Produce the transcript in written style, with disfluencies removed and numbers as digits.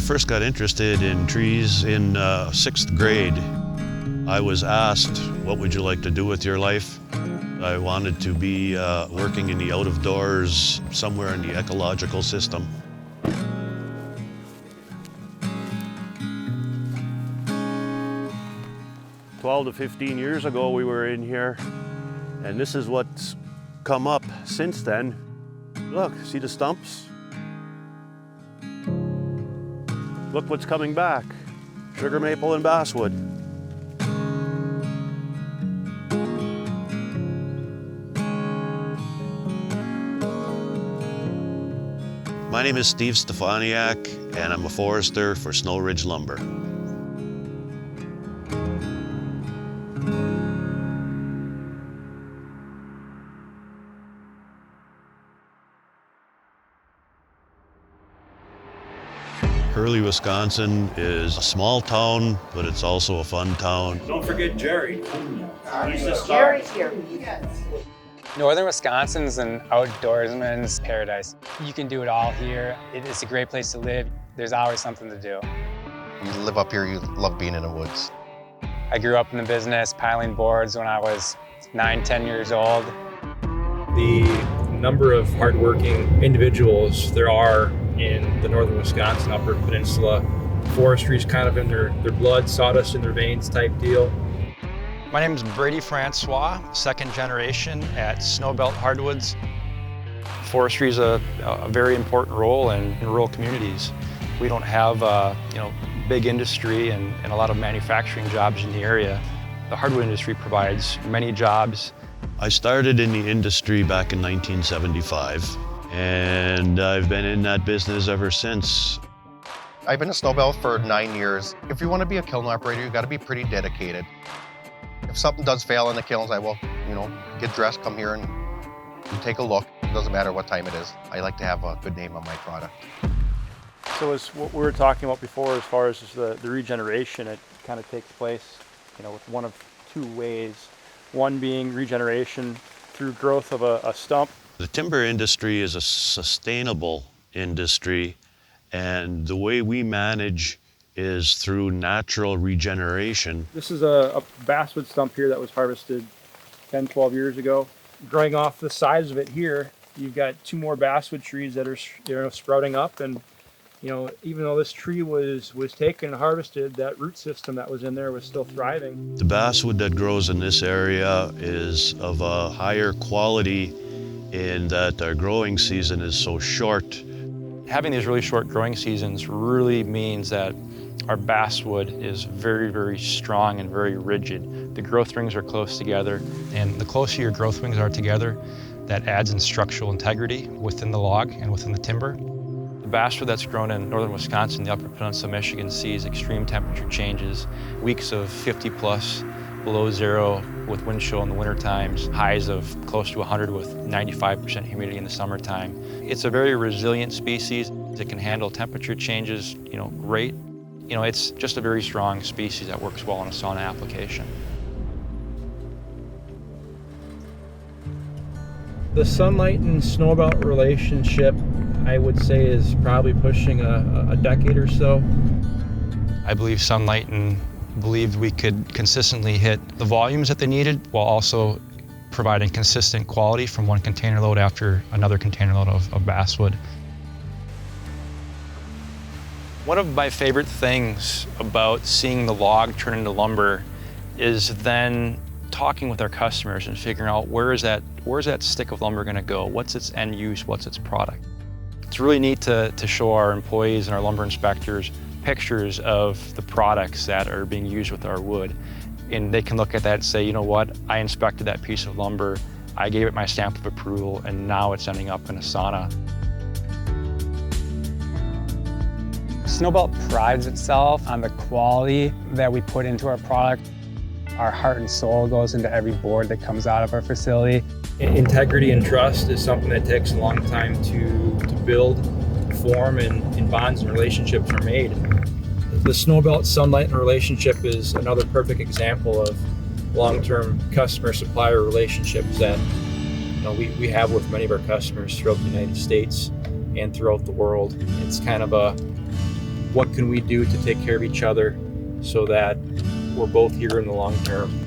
first got interested in trees in 6th grade. I was asked, what would you like to do with your life? I wanted to be working in the out of doors, somewhere in the ecological system. "12 to 15 years ago we were in here, and this is what's come up since then. Look, see the stumps? Look what's coming back. Sugar maple and basswood. My name is Steve Stefaniak, and I'm a forester for Snow Ridge Lumber. Hurley, Wisconsin is a small town, but it's also a fun town. Don't forget Jerry. He's the star. Jerry's here. Northern Wisconsin's an outdoorsman's paradise. You can do it all here. It's a great place to live. There's always something to do. You live up here, you love being in the woods. I grew up in the business piling boards when I was 9, 10 years old. The number of hardworking individuals there are in the northern Wisconsin Upper Peninsula. Forestry's kind of in their blood, sawdust in their veins type deal. My name is Brady Francois, second generation at Snowbelt Hardwoods. Forestry is a very important role in rural communities. We don't have big industry and a lot of manufacturing jobs in the area. The hardwood industry provides many jobs. I started in the industry back in 1975, and I've been in that business ever since. I've been a snowbelt for 9 years. If you want to be a kiln operator, you got to be pretty dedicated. If something does fail in the kilns, I will, get dressed, come here and take a look. It doesn't matter what time it is. I like to have a good name on my product. So as what we were talking about before, as far as the regeneration, it kind of takes place, with one of two ways. One being regeneration through growth of a stump. The timber industry is a sustainable industry, and the way we manage is through natural regeneration. This is a basswood stump here that was harvested 10, 12 years ago. Growing off the sides of it here, you've got 2 more basswood trees that are sprouting up, and even though this tree was taken and harvested, that root system that was in there was still thriving. The basswood that grows in this area is of a higher quality in that our growing season is so short. Having these really short growing seasons really means that our basswood is very, very strong and very rigid. The growth rings are close together, and the closer your growth rings are together, that adds in structural integrity within the log and within the timber. The basswood that's grown in northern Wisconsin, the upper peninsula of Michigan, sees extreme temperature changes, weeks of 50 plus below zero with wind chill in the winter times, highs of close to 100 with 95% humidity in the summertime. It's a very resilient species. It can handle temperature changes, great. It's just a very strong species that works well in a sauna application. The Sunlighten Snowbelt relationship, I would say, is probably pushing a decade or so. I believe Sunlighten believed we could consistently hit the volumes that they needed while also providing consistent quality from one container load after another container load of basswood. One of my favorite things about seeing the log turn into lumber is then talking with our customers and figuring out where's that stick of lumber going to go? What's its end use? What's its product? It's really neat to show our employees and our lumber inspectors pictures of the products that are being used with our wood. And they can look at that and say, I inspected that piece of lumber, I gave it my stamp of approval, and now it's ending up in a sauna. Snowbelt prides itself on the quality that we put into our product. Our heart and soul goes into every board that comes out of our facility. Integrity and trust is something that takes a long time to build, form, and bonds and relationships are made. The Snowbelt Sunlighten relationship is another perfect example of long-term customer-supplier relationships that we have with many of our customers throughout the United States and throughout the world. It's kind of what can we do to take care of each other so that we're both here in the long term.